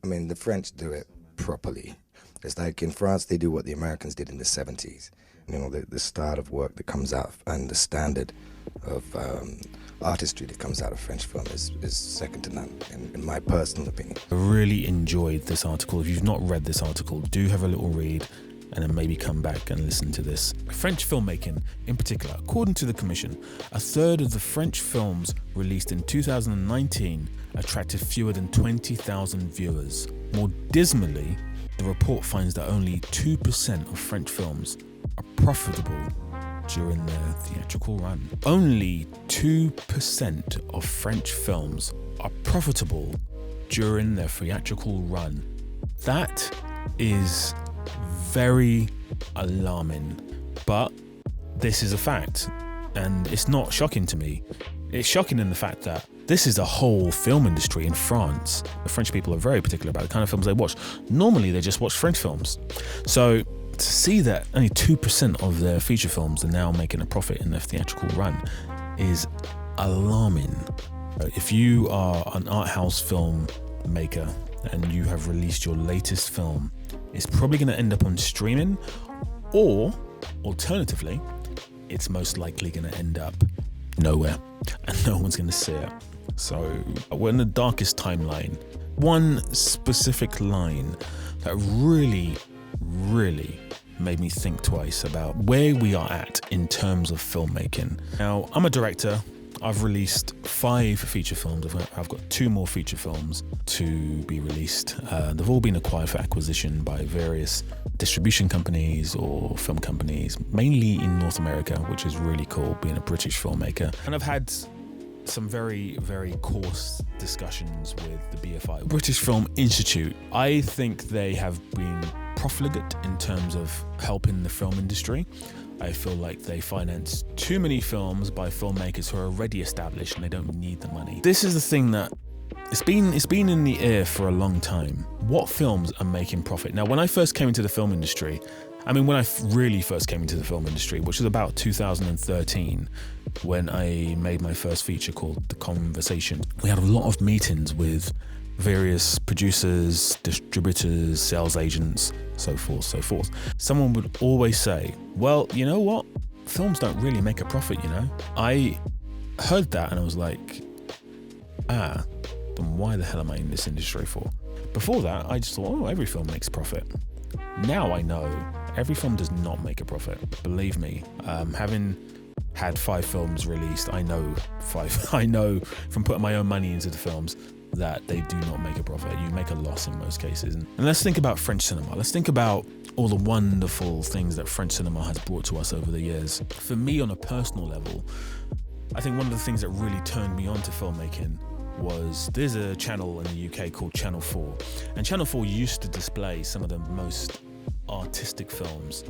I mean, the French do it properly. It's like in France, they do what the Americans did in the 70s. You know, the style of work that comes out and the standard of artistry that comes out of French film is second to none, in my personal opinion. I really enjoyed this article. If you've not read this article, do have a little read and then maybe come back and listen to this. French filmmaking, in particular, according to the Commission, a third of the French films released in 2019 attracted fewer than 20,000 viewers. More dismally, the report finds that only 2% of French films are profitable during their theatrical run. Only 2% of French films are profitable during their theatrical run. That is very alarming, but this is a fact, and it's not shocking to me. It's shocking in the fact that this is a whole film industry in France. The French people are very particular about the kind of films they watch. Normally, they just watch French films. So to see that only 2% of their feature films are now making a profit in their theatrical run is alarming. If you are an art house film maker and you have released your latest film, it's probably going to end up on streaming, or alternatively, it's most likely going to end up nowhere and no one's going to see it. So we're in the darkest timeline. One specific line that really made me think twice about where we are at in terms of filmmaking. Now, I'm a director. I've released 5 feature films. I've got 2 more feature films to be released. They've all been acquired for acquisition by various distribution companies or film companies, mainly in North America, which is really cool, being a British filmmaker. And I've had some very, very coarse discussions with the BFI, British Film Institute. I think they have been profligate in terms of helping the film industry. I feel like they finance too many films by filmmakers who are already established and they don't need the money. This is the thing that it's been in the air for a long time. What films are making profit? Now, when I first came into the film industry, when I really first came into the film industry, which was about 2013, when I made my first feature called The Conversation, we had a lot of meetings with various producers, distributors, sales agents, so forth. Someone would always say, well, you know what? Films don't really make a profit, you know? I heard that and I was like, then why the hell am I in this industry for? Before that, I just thought, every film makes profit. Now I know every film does not make a profit. Believe me, having had 5 films released, I know from putting my own money into the films that they do not make a profit. You make a loss in most cases. And let's think about French cinema. Let's think about all the wonderful things that French cinema has brought to us over the years. For me, on a personal level, I think one of the things that really turned me on to filmmaking was there's a channel in the UK called Channel 4. And Channel 4 used to display some of the most artistic films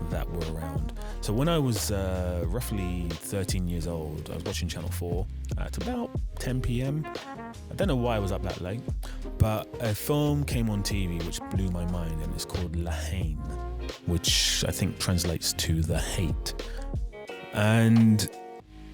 that were around. So when I was roughly 13 years old, I was watching Channel 4 at about 10 p.m. I don't know why I was up that late, but a film came on TV which blew my mind, and it's called La Haine, which I think translates to The Hate. And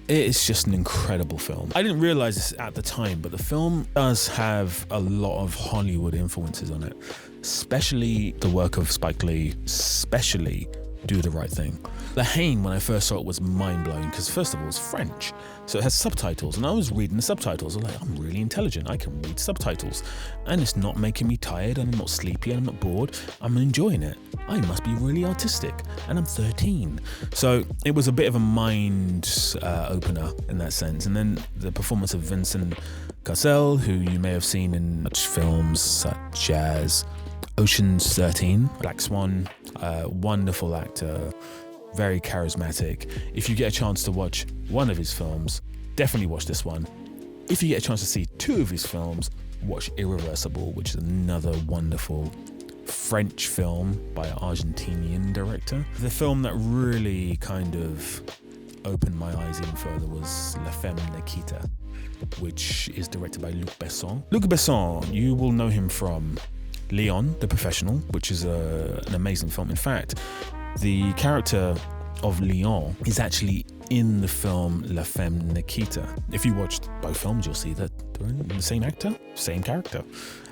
it's just an incredible film. I didn't realize this at the time, but the film does have a lot of Hollywood influences on it, especially the work of Spike Lee, especially Do the Right Thing. La Haine, when I first saw it, was mind-blowing because first of all, it's French, so it has subtitles, and I was reading the subtitles. I'm like, I'm really intelligent, I can read subtitles, and it's not making me tired, and I'm not sleepy, and I'm not bored. I'm enjoying it. I must be really artistic, and I'm 13. So it was a bit of a mind opener in that sense. And then the performance of Vincent Cassel, who you may have seen in such films such as Ocean's 13, Black Swan, wonderful actor, very charismatic. If you get a chance to watch one of his films, definitely watch this one. If you get a chance to see 2 of his films, watch Irreversible, which is another wonderful French film by an Argentinian director. The film that really kind of opened my eyes even further was La Femme, Nikita, which is directed by Luc Besson. Luc Besson, you will know him from Leon, the Professional, which is an amazing film. In fact, the character of Leon is actually in the film La Femme Nikita. If you watched both films, you'll see that They're in the same actor, same character.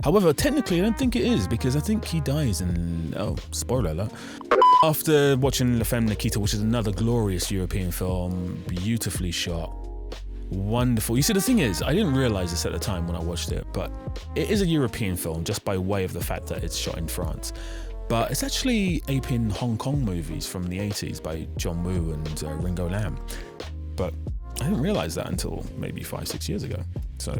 However, technically, I don't think it is, because I think he dies in, spoiler alert. After watching La Femme, Nikita, which is another glorious European film, beautifully shot, wonderful. You see, the thing is, I didn't realize this at the time when I watched it, but it is a European film just by way of the fact that it's shot in France. But it's actually aping Hong Kong movies from the 80s by John Woo and Ringo Lam. But I didn't realize that until maybe 5-6 years ago. So,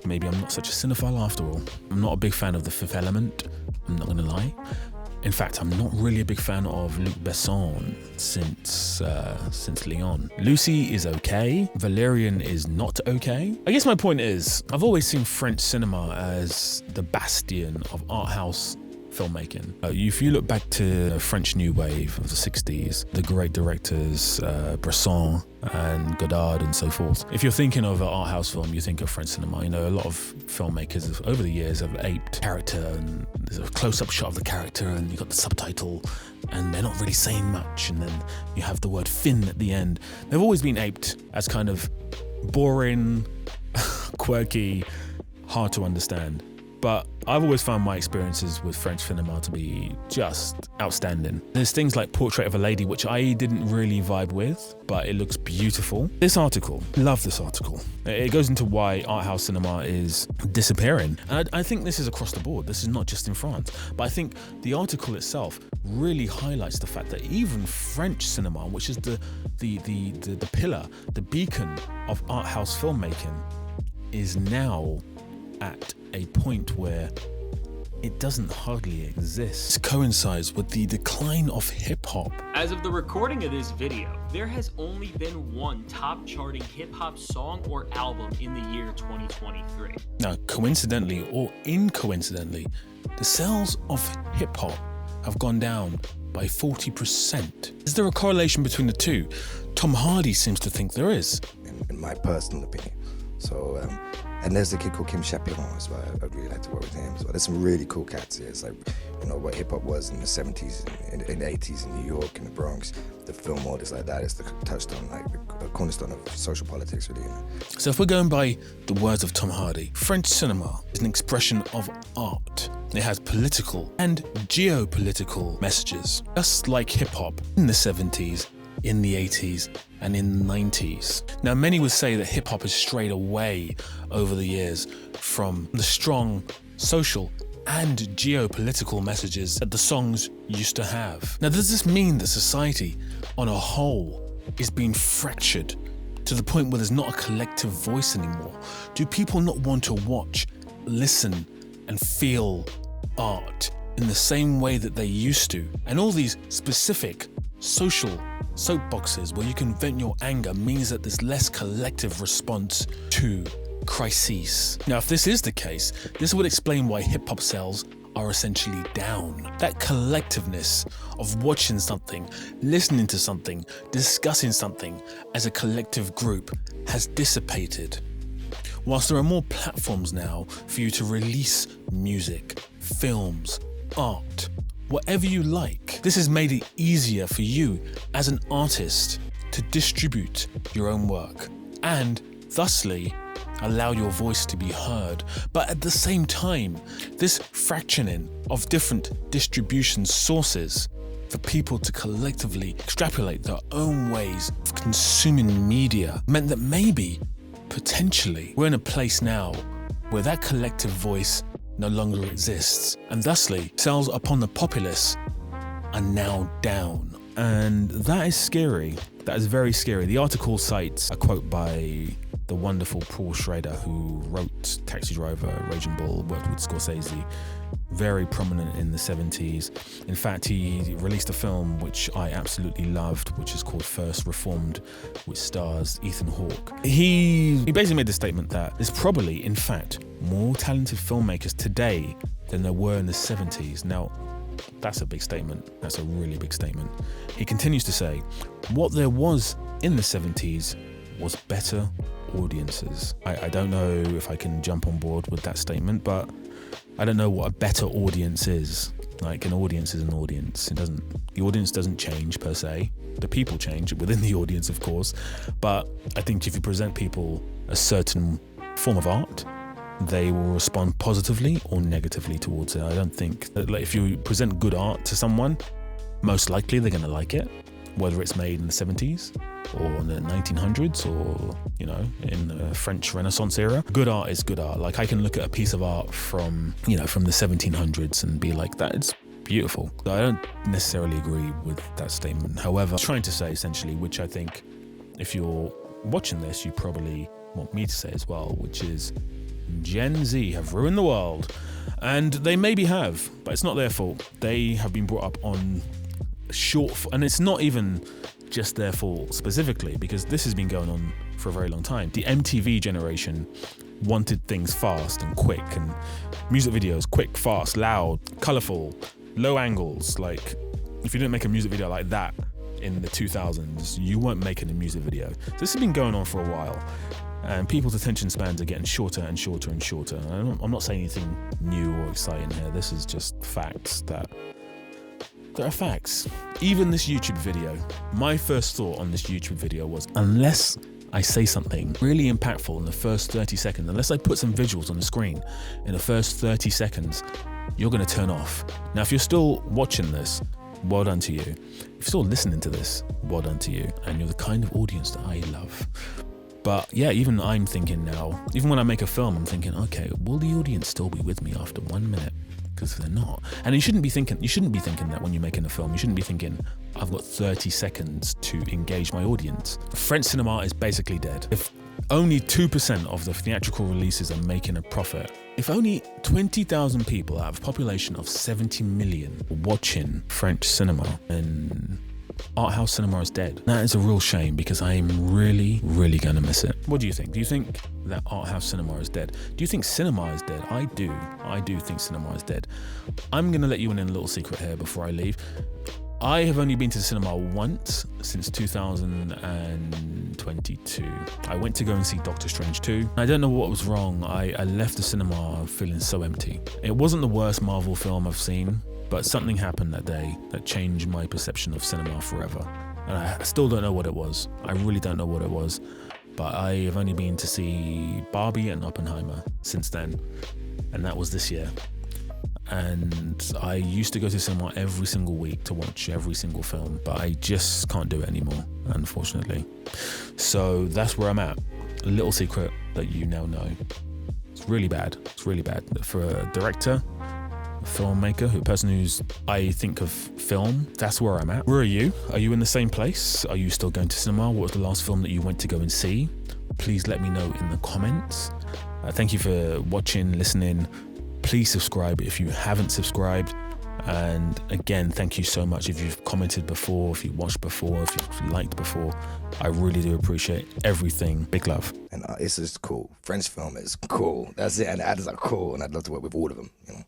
maybe I'm not such a cinephile after all. I'm not a big fan of The Fifth Element, I'm not gonna lie. In fact, I'm not really a big fan of Luc Besson since Leon. Lucy is okay. Valerian is not okay. I guess my point is, I've always seen French cinema as the bastion of art house filmmaking. If you look back to the French New Wave of the 60s, the great directors Bresson and Godard and so forth. If you're thinking of an art house film, you think of French cinema. A lot of filmmakers over the years have aped character, and there's a close-up shot of the character and you've got the subtitle and they're not really saying much, and then you have the word fin at the end. They've always been aped as kind of boring, quirky, hard to understand. But I've always found my experiences with French cinema to be just outstanding. There's things like Portrait of a Lady, which I didn't really vibe with, but it looks beautiful. This article, love this article. It goes into why art house cinema is disappearing. And I think this is across the board. This is not just in France. But I think the article itself really highlights the fact that even French cinema, which is the pillar, the beacon of art house filmmaking, is now at a point where it doesn't hardly exist. This coincides with the decline of hip-hop. As of the recording of this video, there has only been one top charting hip-hop song or album in the year 2023. Now, coincidentally or incoincidentally, the sales of hip-hop have gone down by 40%. Is there a correlation between the two? Tom Hardy seems to think there is. In my personal opinion. So, and there's a kid called Kim Chapiron as well. I'd really like to work with him as well. There's some really cool cats here. It's like, what hip-hop was in the 70s and in the 80s in New York and the Bronx. The film world is like that. It's the touchstone, like the cornerstone of social politics, really. So if we're going by the words of Tom Hardy, French cinema is an expression of art. It has political and geopolitical messages, just like hip-hop in the 70s, in the 80s, and in the 90s. Now, many would say that hip-hop has strayed away over the years from the strong social and geopolitical messages that the songs used to have. Now, does this mean that society on a whole is being fractured to the point where there's not a collective voice anymore? Do people not want to watch, listen, and feel art in the same way that they used to? And all these specific social soapboxes where you can vent your anger means that there's less collective response to crises. Now, if this is the case, this would explain why hip-hop sales are essentially down. That collectiveness of watching something, listening to something, discussing something as a collective group has dissipated. Whilst there are more platforms now for you to release music, films, art, whatever you like, this has made it easier for you as an artist to distribute your own work and thusly allow your voice to be heard. But at the same time, this fractioning of different distribution sources for people to collectively extrapolate their own ways of consuming media meant that maybe, potentially, we're in a place now where that collective voice no longer exists, and thusly sales upon the populace are now down. And that is scary. That is very scary. The article cites a quote by the wonderful Paul Schrader, who wrote Taxi Driver, Raging Bull, worked with Scorsese, very prominent in the 70s. In fact, he released a film which I absolutely loved, which is called First Reformed, which stars Ethan Hawke. He basically made the statement that there's probably, in fact, more talented filmmakers today than there were in the 70s. Now, that's a big statement. That's a really big statement. He continues to say, what there was in the 70s was better audiences. I don't know if I can jump on board with that statement, but I don't know what a better audience is. Like, an audience is an audience. The audience doesn't change per se. The people change within the audience, of course. But I think if you present people a certain form of art, they will respond positively or negatively towards it. I don't think that, like, if you present good art to someone, most likely they're going to like it, whether it's made in the 70s or in the 1900s or, you know, in the French Renaissance era. Good art is good art. Like, I can look at a piece of art from, you know, from the 1700s and be like, that is beautiful. I don't necessarily agree with that statement. However, I'm trying to say essentially, which I think if you're watching this, you probably want me to say as well, which is Gen Z have ruined the world. And they maybe have, but it's not their fault. They have been brought up on and it's not even just their fault specifically, because this has been going on for a very long time. The MTV generation wanted things fast and quick, and music videos quick, fast, loud, colourful, low angles. Like, if you didn't make a music video like that in the 2000s, you weren't making a music video. So this has been going on for a while, and people's attention spans are getting shorter and shorter and shorter. I'm not saying anything new or exciting here. This is just facts that there are facts. Even this YouTube video, my first thought on this YouTube video was, unless I say something really impactful in the first 30 seconds, unless I put some visuals on the screen in the first 30 seconds, you're going to turn off. Now, if you're still watching this, well done to you. If you're still listening to this, well done to you. And you're the kind of audience that I love. But yeah, even I'm thinking now, even when I make a film, I'm thinking, okay, will the audience still be with me after 1 minute? Because they're not. And you shouldn't be thinking that when you're making a film. You shouldn't be thinking, I've got 30 seconds to engage my audience. French cinema is basically dead. If only 2% of the theatrical releases are making a profit, if only 20,000 people out of a population of 70 million are watching French cinema, and art house cinema is dead. That is a real shame, because I am really, really going to miss it. What do you think? Do you think that art house cinema is dead? Do you think cinema is dead? I do. I do think cinema is dead. I'm going to let you in a little secret here before I leave. I have only been to the cinema once since 2022. I went to go and see Doctor Strange 2. I don't know what was wrong. I left the cinema feeling so empty. It wasn't the worst Marvel film I've seen, but something happened that day that changed my perception of cinema forever. And I still don't know what it was. I really don't know what it was. But I have only been to see Barbie and Oppenheimer since then. And that was this year. And I used to go to cinema every single week to watch every single film, but I just can't do it anymore, unfortunately. So that's where I'm at. A little secret that you now know. It's really bad. It's really bad. For a director, filmmaker, a person who's, I think of film, that's where I'm at. Where are you? Are you in the same place? Are you still going to cinema? What was the last film that you went to go and see? Please let me know in the comments. Thank you for watching, listening. Please subscribe if you haven't subscribed. And again, thank you so much if you've commented before, if you watched before, if you've liked before. I really do appreciate everything. Big love. And it's just cool. French film is cool. That's it. And the actors are cool. And I'd love to work with all of them, you know.